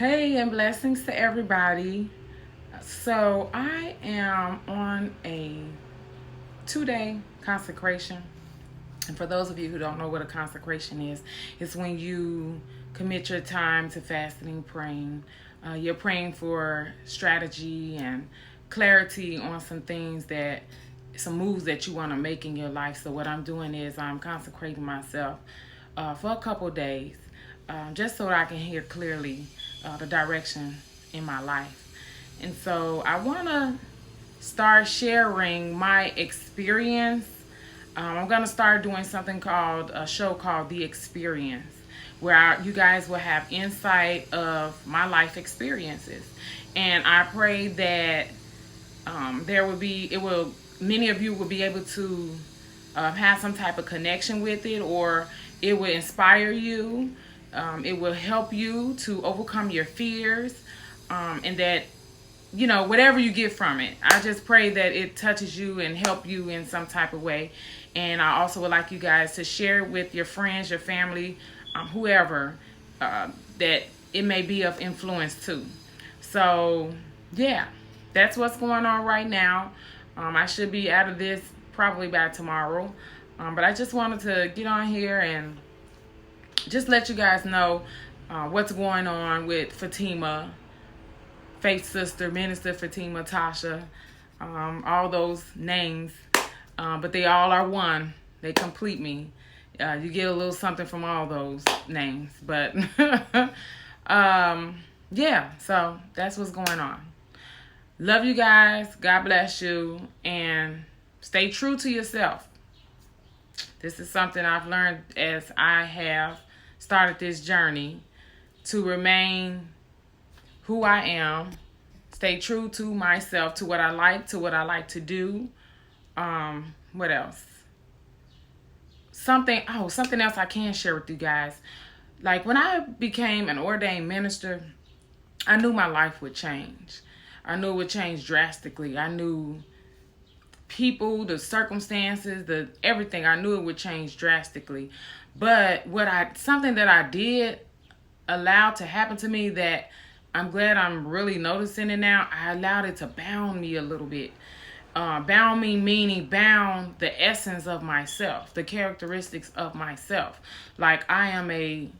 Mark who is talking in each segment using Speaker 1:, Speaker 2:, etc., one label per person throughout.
Speaker 1: Hey, and blessings to everybody. So, I am on a 2 day consecration. And for those of you who don't know what a consecration is, it's when you commit your time to fasting and praying. You're praying for strategy and clarity on some moves that you want to make in your life. So, what I'm doing is I'm consecrating myself for a couple days just so that I can hear clearly the direction in my life. And so I want to start sharing my experience. I'm going to start doing something called a show called The Experience, where you guys will have insight of my life experiences. And I pray that many of you will be able to have some type of connection with it, or it will inspire you. It will help you to overcome your fears, and that, whatever you get from it, I just pray that it touches you and help you in some type of way. And I also would like you guys to share it with your friends, your family, whoever, that it may be of influence to. So, yeah, that's what's going on right now. I should be out of this probably by tomorrow. But I just wanted to get on here and just let you guys know what's going on with Fatima, Faith Sister, Minister Fatima LaTacha, all those names. But they all are one. They complete me. You get a little something from all those names. But, yeah, so that's what's going on. Love you guys. God bless you. And stay true to yourself. This is something I've learned as I have started this journey to remain who I am, stay true to myself, to what I like to do. What else? Something else I can share with you guys. Like when I became an ordained minister, I knew my life would change. I knew it would change drastically. I knew people, the circumstances, everything. I knew it would change drastically. But something that I did allow to happen to me that I'm glad I'm really noticing it now, I allowed it to bound me a little bit. Bound me meaning bound the essence of myself, the characteristics of myself. Like I'm a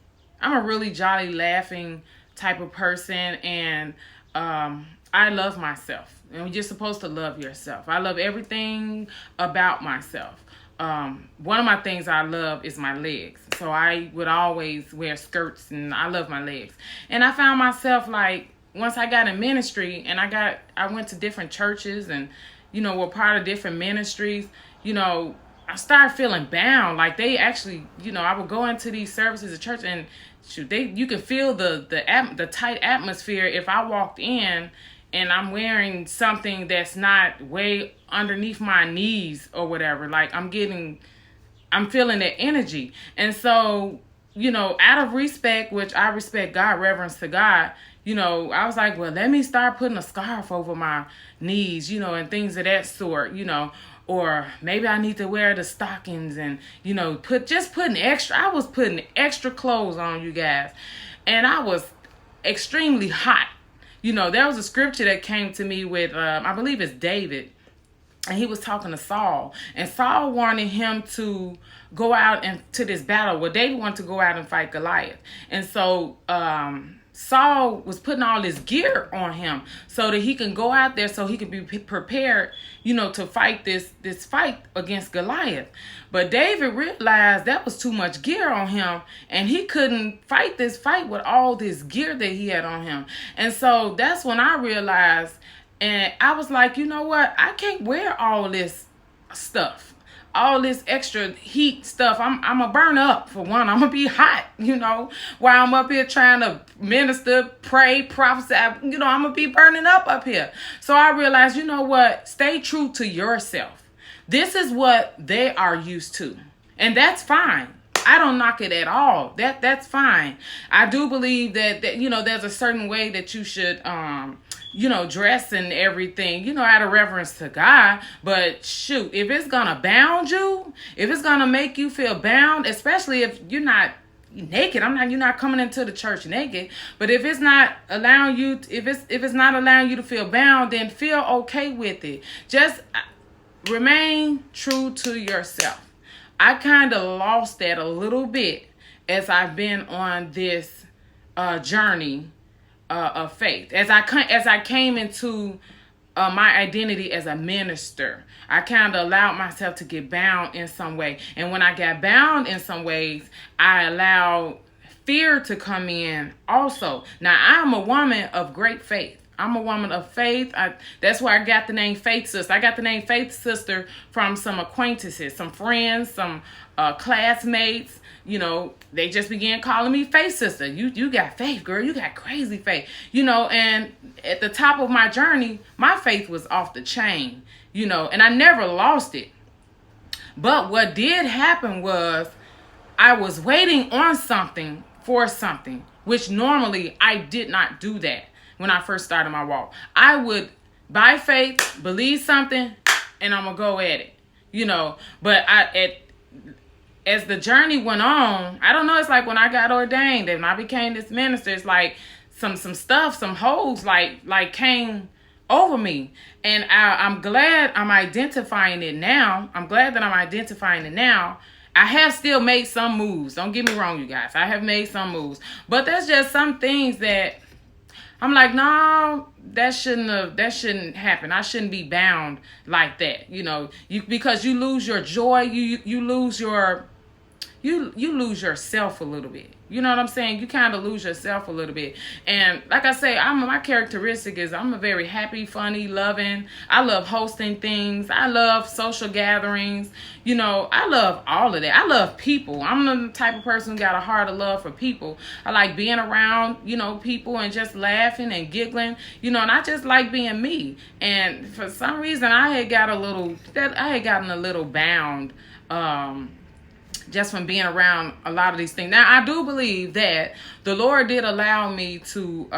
Speaker 1: really jolly, laughing type of person, and I love myself. And you're supposed to love yourself. I love everything about myself. One of my things I love is my legs. So I would always wear skirts, and I love my legs. And I found myself, like, once I got in ministry and I went to different churches and, were part of different ministries, I started feeling bound. Like they actually, I would go into these services at church and you can feel the tight atmosphere if I walked in and I'm wearing something that's not way underneath my knees or whatever. Like I'm feeling that energy. And so, out of respect, which I respect God, reverence to God, I was like, well, let me start putting a scarf over my knees, and things of that sort, or maybe I need to wear the stockings and, I was putting extra clothes on, you guys. And I was extremely hot. There was a scripture that came to me with, I believe it's David, and he was talking to Saul, and Saul wanted him to go out into this battle. Well, David wanted to go out and fight Goliath. And so, Saul was putting all this gear on him so that he can go out there, so he could be prepared, to fight this fight against Goliath. But David realized that was too much gear on him, and he couldn't fight this fight with all this gear that he had on him. And so that's when I realized, and I was like, you know what? I can't wear all this stuff. All this extra heat stuff. I'm going to burn up, for one. I'm going to be hot, while I'm up here trying to minister, pray, prophesy. I'm going to be burning up here. So I realized, you know what? Stay true to yourself. This is what they are used to. And that's fine. I don't knock it at all. That's fine. I do believe that there's a certain way that you should dress and everything, out of reverence to God. But shoot, if it's gonna bound you, if it's gonna make you feel bound, especially if you're not naked. You're not coming into the church naked. But if it's not allowing you, if it's not allowing you to feel bound, then feel okay with it. Just remain true to yourself. I kind of lost that a little bit as I've been on this journey of faith. As I came into my identity as a minister, I kind of allowed myself to get bound in some way. And when I got bound in some ways, I allowed fear to come in also. Now, I'm a woman of great faith. I'm a woman of faith. That's where I got the name Faith Sister. I got the name Faith Sister from some acquaintances, some friends, some classmates. You know, they just began calling me Faith Sister. You got faith, girl. You got crazy faith. You know, and at the top of my journey, my faith was off the chain, you know, and I never lost it. But what did happen was I was waiting on something for something, which normally I did not do that when I first started my walk. I would, by faith, believe something, and I'm going to go at it, you know. But as the journey went on, I don't know, it's like when I got ordained and I became this minister, it's like some stuff, some holes like came over me. And I'm glad I'm identifying it now. I'm glad that I'm identifying it now. I have still made some moves. Don't get me wrong, you guys. I have made some moves. But there's just some things that I'm like, no, that shouldn't happen. I shouldn't be bound like that. You know, because you lose your joy, you lose your you lose yourself a little bit. You know what I'm saying? You kind of lose yourself a little bit. And like I say, my characteristic is I'm a very happy, funny, loving. I love hosting things. I love social gatherings. You know, I love all of that. I love people. I'm the type of person who got a heart of love for people. I like being around, you know, people and just laughing and giggling, you know, and I just like being me. And for some reason, I had gotten a little bound, just from being around a lot of these things. Now, I do believe that the Lord did allow me to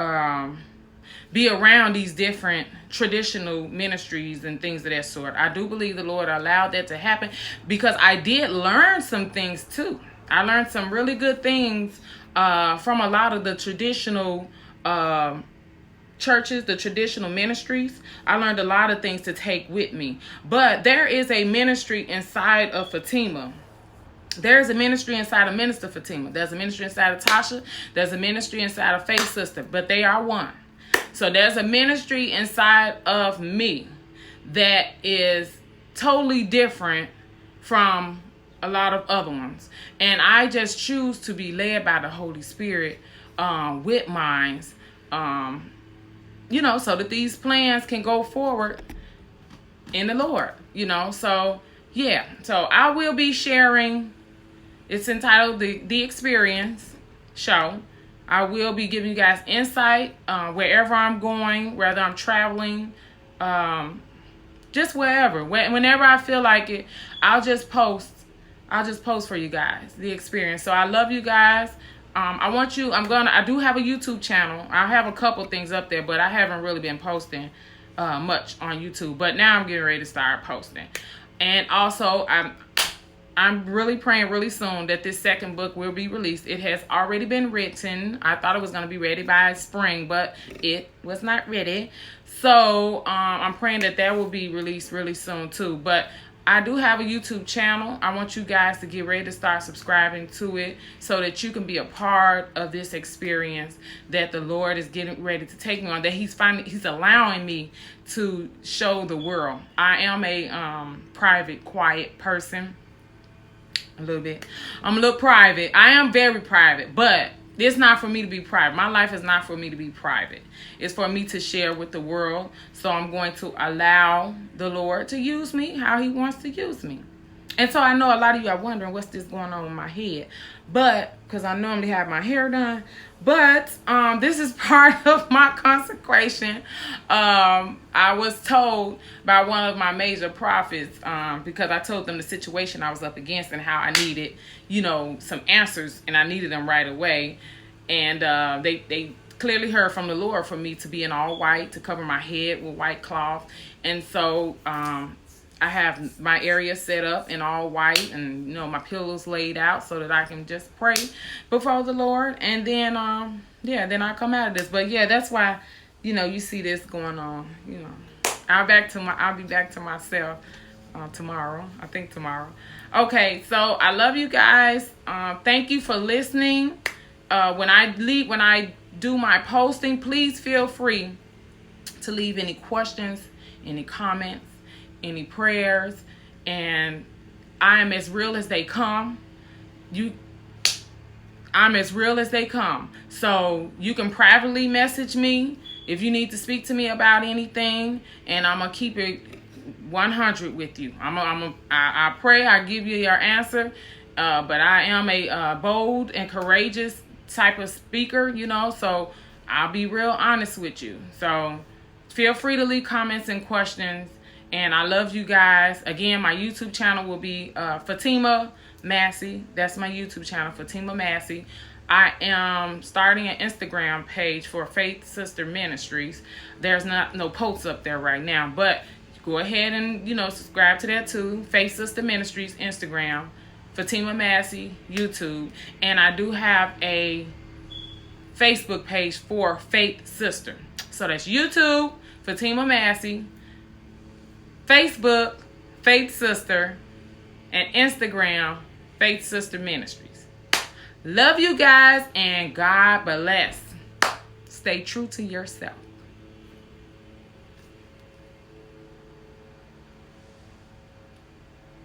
Speaker 1: be around these different traditional ministries and things of that sort. I do believe the Lord allowed that to happen because I did learn some things too. I learned some really good things from a lot of the traditional churches, the traditional ministries. I learned a lot of things to take with me. But there is a ministry inside of Fatima. There's a ministry inside of Minister Fatima. There's a ministry inside of Tasha. There's a ministry inside of Faith Sister. But they are one. So there's a ministry inside of me that is totally different from a lot of other ones. And I just choose to be led by the Holy Spirit with minds, you know, so that these plans can go forward in the Lord, you know. So, yeah. So I will be sharing. It's entitled The Experience Show. I will be giving you guys insight wherever I'm going, whether I'm traveling, just wherever. Whenever I feel like it, I'll just post for you guys the experience. So I love you guys. I do have a YouTube channel. I have a couple things up there, but I haven't really been posting much on YouTube. But now I'm getting ready to start posting. And also, I'm really praying really soon that this second book will be released. It has already been written. I thought it was going to be ready by spring, but it was not ready. So I'm praying that will be released really soon too. But I do have a YouTube channel. I want you guys to get ready to start subscribing to it so that you can be a part of this experience that the Lord is getting ready to take me on, that He's allowing me to show the world. I am a private, quiet person. A little bit. I'm a little private. I am very private, but it's not for me to be private. My life is not for me to be private. It's for me to share with the world. So I'm going to allow the Lord to use me how He wants to use me. And so I know a lot of you are wondering what's this going on with my head. But, because I normally have my hair done. But this is part of my consecration. I was told by one of my major prophets, because I told them the situation I was up against and how I needed, you know, some answers. And I needed them right away. And they clearly heard from the Lord for me to be in all white, to cover my head with white cloth. And so I I have my area set up in all white, and my pillows laid out so that I can just pray before the Lord, and then then I come out of this. But yeah, that's why you see this going on. I'll be back to myself tomorrow. I think tomorrow. Okay, so I love you guys. Thank you for listening. When I do my posting, please feel free to leave any questions, any comments, any prayers, and I am as real as they come. I'm as real as they come. So you can privately message me if you need to speak to me about anything, and I'm gonna keep it 100 with you. I pray I give you your answer, but I am a bold and courageous type of speaker, so I'll be real honest with you. So feel free to leave comments and questions, and I love you guys. Again, my YouTube channel will be Fatima Massey. That's my YouTube channel, Fatima Massey. I am starting an Instagram page for Faith Sister Ministries. There's no posts up there right now, but go ahead and subscribe to that too. Faith Sister Ministries Instagram, Fatima Massey YouTube, and I do have a Facebook page for Faith Sister. So that's YouTube, Fatima Massey, Facebook, Faith Sister, and Instagram, Faith Sister Ministries. Love you guys, and God bless. Stay true to yourself.